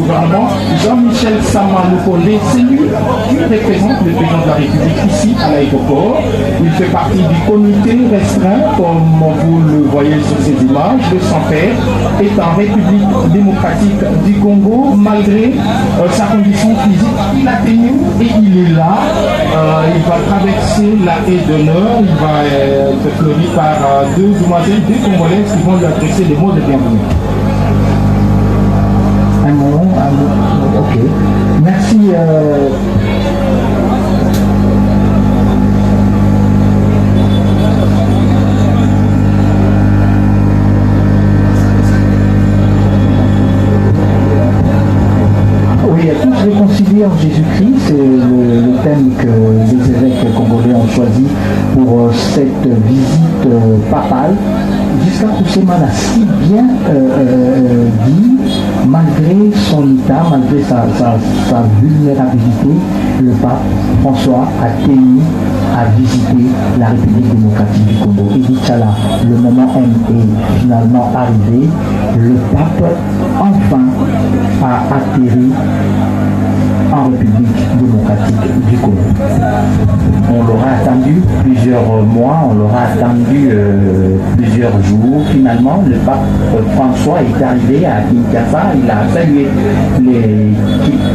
gouvernement, Jean-Michel Sama Lukonde, c'est lui qui représente le président de la République ici à l'aéroport. Il fait partie du comité restreint, comme vous le voyez sur ces images. Le Saint-Père est en République démocratique du Congo, malgré sa condition physique. Il a tenu et il est là. Il va traverser la haie d'honneur. Il va être fleuri par deux demoiselles, deux Congolaises qui vont lui adresser des mots de bienvenue. Un mot, ok. Merci. Oui, tous réconciliés en Jésus-Christ, c'est le thème que les évêques congolais ont choisi pour cette visite papale. Jusqu'à Koussemana a si bien dit, malgré son état, malgré sa vulnérabilité, le pape François a tenu à visiter la République démocratique du Congo. Et dit ça là, le moment est finalement arrivé. Le pape enfin a atterri en République démocratique du Congo. On l'aura attendu plusieurs mois, on l'aura attendu plusieurs jours. Finalement, le pape François est arrivé à Kinshasa. Il a salué l'équipe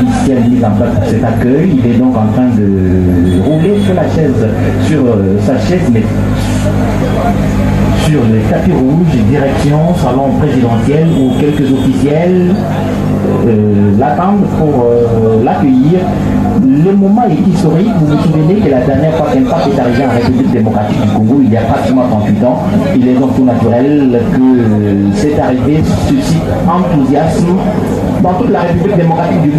officielle mise en place pour cet accueil. Il est donc en train de rouler sur sa chaise, mais sur le tapis rouge, direction salon présidentiel où quelques officiels l'attendent pour l'accueillir. Le moment est historique. Vous vous souvenez que la dernière fois qu'un pape est arrivé en République démocratique du Congo, il y a pratiquement 38 ans, il est donc tout naturel que cette arrivée suscite enthousiasme dans toute la République démocratique du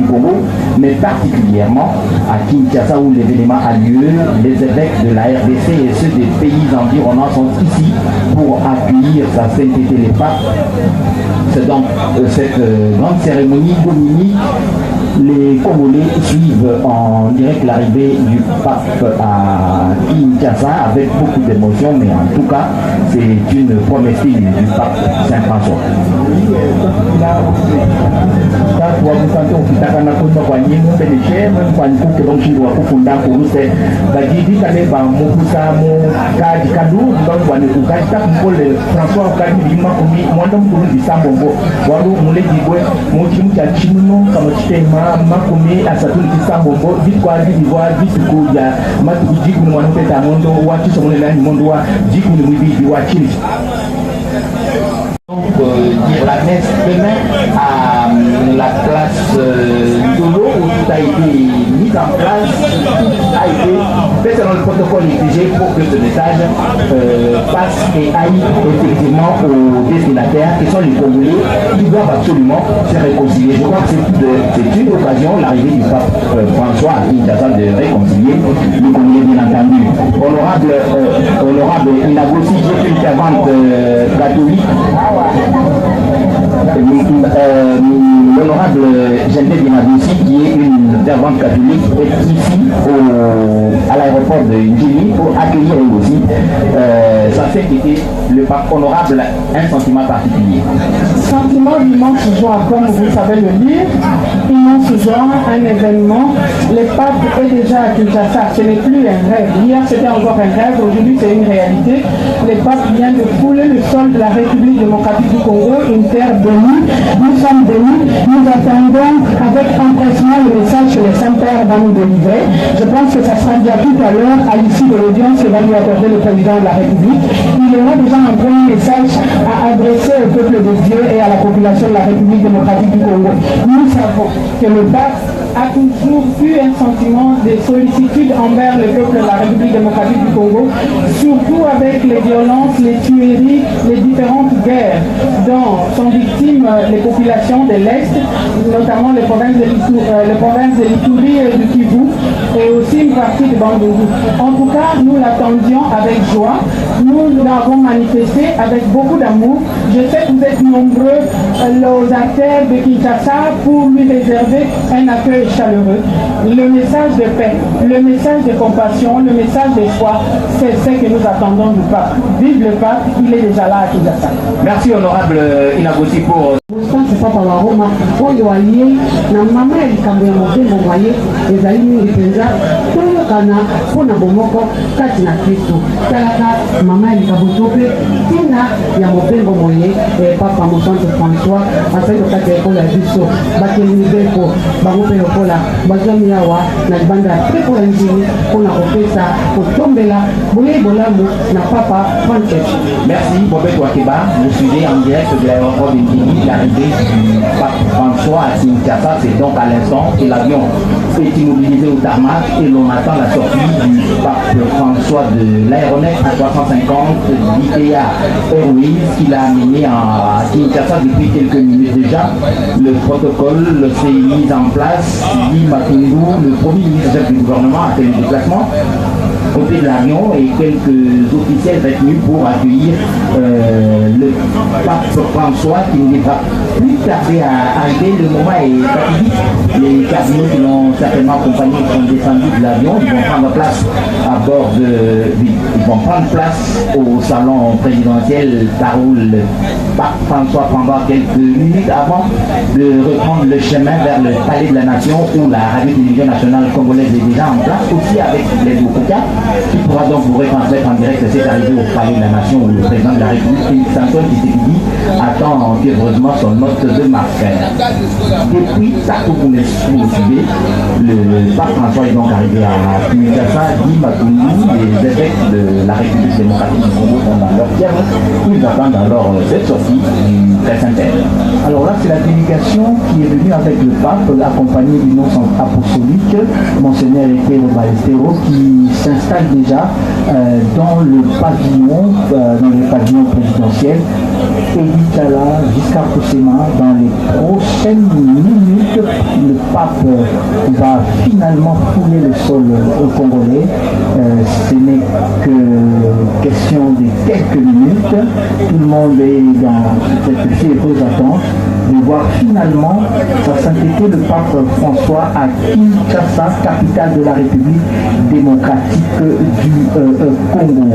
Congo, mais particulièrement à Kinshasa où l'événement a lieu. Les évêques de la RDC et ceux des pays environnants sont ici pour accueillir sa sainteté les papes. C'est donc cette grande cérémonie dominique. Les Congolais suivent en direct l'arrivée du pape à Kinshasa avec beaucoup d'émotion, mais en tout cas, c'est une promesse du pape Saint-François. Makomi asatuli kisambombo vikwa divoire vitukuja matujiku ni mwanopeta mondo wa kisomolela ni mondo wa jiku ni mwibi wa chili. Donc dire la messe demain à la place Ndolo où tout a été mis en place, tout a été fait selon le protocole exigé pour que ce message passe et aille effectivement aux destinataires qui sont les Congolais qui doivent absolument se réconcilier. Je crois que c'est une occasion, l'arrivée du pape François à Kinshasa, de réconcilier les Congolais, bien entendu. Honorable Inagosi, qui est une servante catholique. L'honorable Jeanette Dinagossi, qui est une servante catholique, est ici à l'aéroport de Njili pour accueillir elle aussi sa sainteté, le pape honorable, un sentiment particulier. Sentiment d'immense joie, comme vous savez le lire, immense joie, un événement. Le pape est déjà à Kinshasa, ce n'est plus un rêve. Hier c'était encore un rêve, aujourd'hui c'est une réalité. Le pape vient de fouler le sol de la République démocratique du Congo, une terre bénie. Nous sommes bénis, nous attendons avec empressement le message que le Saint-Père va nous délivrer. Je pense que ça sera déjà tout à l'heure, à l'issue de l'audience que va nous accorder le président de la République. Il y aura déjà un premier message à adresser au peuple de Dieu et à la population de la République démocratique du Congo. Nous savons que le pape a toujours eu un sentiment de sollicitude envers le peuple de la République démocratique du Congo, surtout avec les violences, les tueries, les différentes guerres dont sont victimes les populations de l'Est, notamment les provinces de l'Ituri et du Kivu, et aussi une partie de Bandundu. En tout cas, nous l'attendions avec joie, nous l'avons manifesté avec beaucoup d'amour. Je sais que vous êtes nombreux, aux artères de Kinshasa, pour lui réserver un accueil chaleureux. Le message de paix, le message de compassion, le message d'espoir, c'est ce que nous attendons du pape. Vive le pape, il est déjà là à Kinshasa. Merci honorable Inaboti pour... C'est pas par Roma, oyo allié, na mama ya likambo ya mobembo moye, ezali mingi mpenza, toyokana mpona bomoko kati na Kristo. Talaka mama ya likambo to mpe ntina ya mobembo moye, papa mosantu François, asali kokati ya ekolo ya biso, bakeli mibeko, bango mpe lokola, bazwami awa na libanda ya mpe mpola njini, mpona kopesa, kotombela, boyei bolamu na papa Francis. Merci, Bobet Wakeba, vous suivez en direct de l'aéroport de Guinée, l'arrivée du pape François à Kinshasa. C'est donc à l'instant que l'avion est immobilisé au tarmac et l'on attend la sortie du pape François de l'aéronef à 350 d'ITA Airways qu'il a amené à Kinshasa depuis quelques minutes déjà. Le protocole s'est mis en place. Guy Matungu, le premier ministre du gouvernement, a fait le déplacement au pied de l'avion et quelques officiels retenus pour accueillir le pape François qui ne va plus tarder à arriver. Le moment est fatidique. Les cardinaux qui l'ont certainement accompagné sont descendus de l'avion. Ils vont prendre place à bord ils vont prendre place au salon présidentiel par où le pape François prendra quelques minutes avant de reprendre le chemin vers le palais de la nation où la radio-télévision nationale congolaise est déjà en place, aussi avec les Bokouka, qui pourra donc vous retransmettre en direct cette arrivée au palais de la nation où le président de la République, Félix Antoine Tshisekedi, attend fiévreusement son note de marque. Depuis Takoukoune, vous suivez, le pape François est donc arrivé à Kinshasa, Guy Matungu, les évêques de la République démocratique du Congo sont dans leur terre. Ils attendent alors cette sortie du Saint-Père. Alors là, c'est la délégation qui est venue avec le pape, accompagné du nom apostolique, Monseigneur Ekero Balestero, qui s'installe déjà dans le pavillon présidentiel. Editala, jusqu'à Koussema, dans les prochaines minutes, le pape va finalement fouler le sol congolais. Ce n'est que question de quelques minutes. Tout le monde est dans cette fiévreuse attente de voir finalement sa sainteté le pape François à Kinshasa, capitale de la République démocratique du Congo.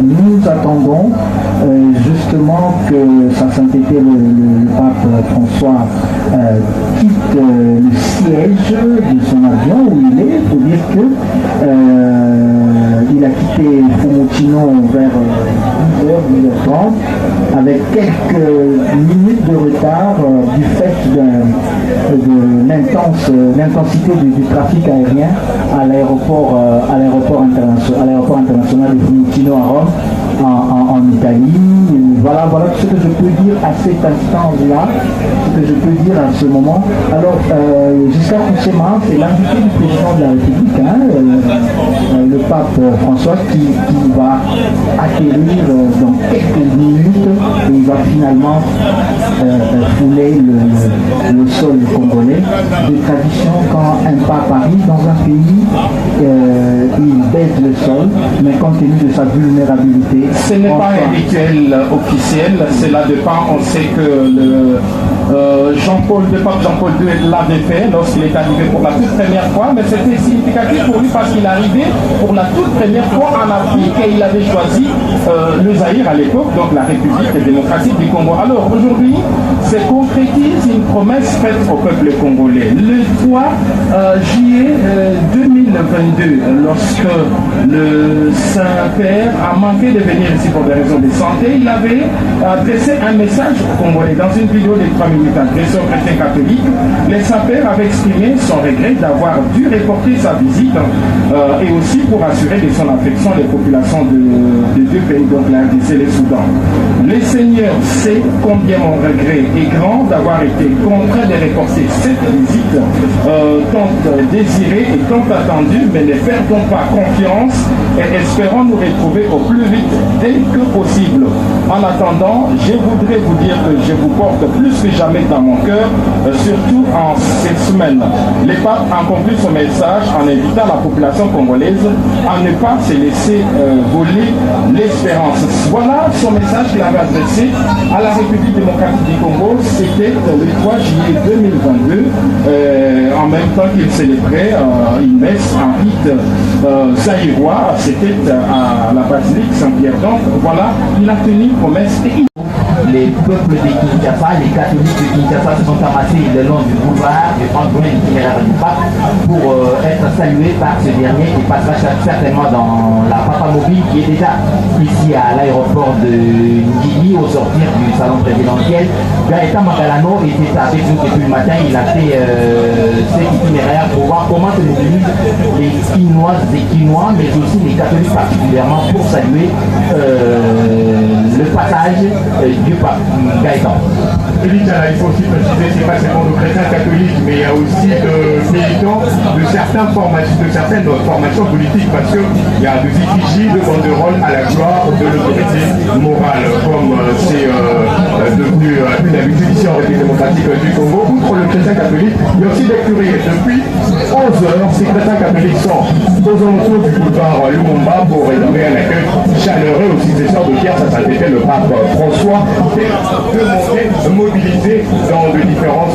Nous attendons justement que sa sainteté le pape François quitte le siège de son avion où il est. Il faut dire que il a quitté Fumutino vers 10h, 10h30 avec quelques minutes de retard du fait de l'intensité du trafic aérien à l'aéroport international de Fumutino à Rome en Italie. Voilà ce que je peux dire à cet instant-là, ce que je peux dire à ce moment. Alors, jusqu'à Koussema, c'est l'invité du président de la République, le pape François, qui va atterrir dans quelques minutes et il va finalement fouler le sol congolais. De tradition, quand un pape arrive dans un pays, il baisse le sol, mais compte tenu de sa vulnérabilité. Ce n'est pas un rituel officiel, cela dépend. On sait que le pape Jean-Paul II l'avait fait lorsqu'il est arrivé pour la toute première fois, mais c'était significatif pour lui parce qu'il arrivait pour la toute première fois en Afrique et il avait choisi le Zaïre à l'époque, donc la République démocratique du Congo. Alors aujourd'hui, se concrétise une promesse faite au peuple congolais. Le 3 juillet 2022, lorsque le Saint-Père a manqué de venir ici pour des raisons de santé, il avait adressé un message aux Congolais dans une vidéo de 3 minutes adressée aux chrétiens catholiques. Le Saint-Père avait exprimé son regret d'avoir dû reporter sa visite et aussi pour assurer de son affection les populations de deux pays, donc la RDC et le Soudan. Le Seigneur sait combien mon regret est grand d'avoir été contraint de reporter cette visite tant désirée et tant attendue, mais ne perdons pas confiance et espérons nous retrouver au plus vite dès que possible. En attendant, je voudrais vous dire que je vous porte plus que jamais dans mon cœur, surtout en cette semaine. Le pape a conclu son message en invitant la population congolaise à ne pas se laisser voler l'espérance. Voilà son message qu'il avait adressé à la République démocratique du Congo. C'était le 3 juillet 2022, en même temps qu'il célébrait une messe en rite zaïrois. C'était à la basilique Saint-Pierre. Donc voilà, il a tenu une promesse. Les peuples de Kinshasa, les catholiques de Kinshasa se sont amassés le long du boulevard du Franck-Brun itinéraire du pape pour être salués par ce dernier qui passera certainement dans la Papa Mobile qui est déjà ici à l'aéroport de Ngili au sortir du salon présidentiel. Gaëtan Magalano était avec nous depuis le matin, il a fait cet itinéraire pour voir comment se mobilisent les Quinoises et Quinois, mais aussi les catholiques particulièrement pour saluer le passage du pape Gaëtan. Il faut aussi préciser, c'est pas seulement nos chrétiens catholiques, mais il y a aussi des militants de certaines formations politiques, parce qu'il y a des effigies de banderoles à la gloire de l'autorité morale, comme c'est devenu une habitude ici en République démocratique du Congo. Outre le chrétien catholique, il y a aussi des curés. Depuis 11 heures, ces chrétiens catholiques sont aux alentours du boulevard Lumumba pour réserver un accueil chaleureux aux successeurs de Pierre Saint-Péter, le pape François, de monter mobilisé dans de différents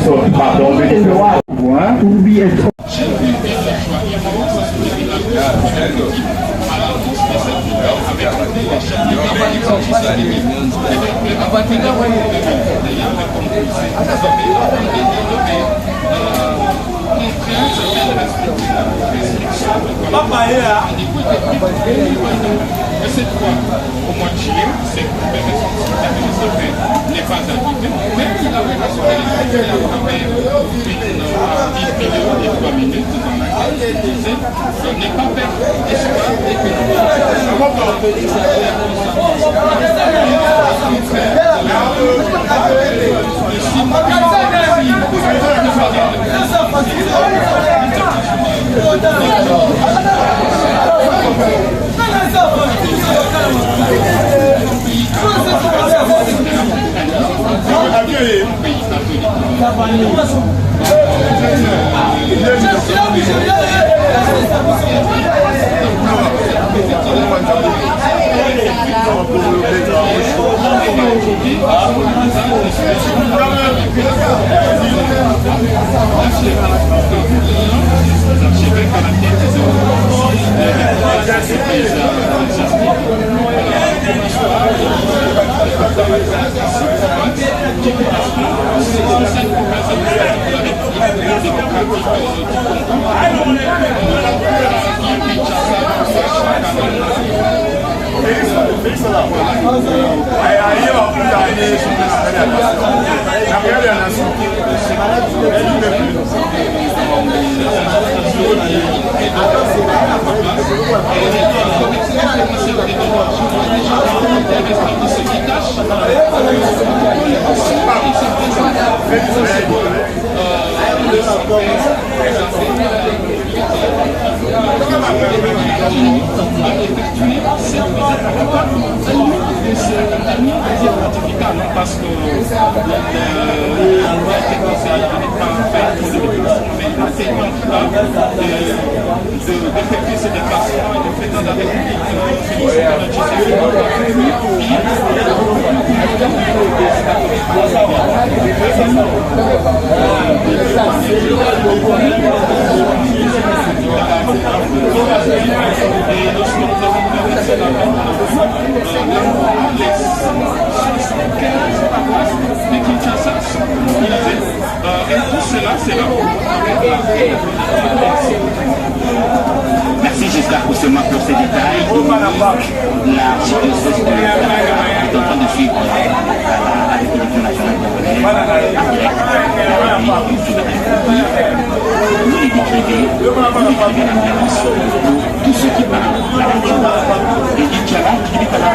points pour lui être. Et cette fois, au mois de juillet, c'est pour permettre n'est pas arrivé, mais il avait rassuré les États quand même une petite vidéo de 3 minutes dans laquelle il disait n'est pas perdre espoir et que parce que d'effectuer ces déplacements et de président de la et tout cela, c'est là. Merci Giscard pour ce pour ces détails. La est en train de suivre à la République nationale congolaise. Nous les décrivez la violence pour tous ceux qui parlent la radio. Et Inch'Allah, qui dit à la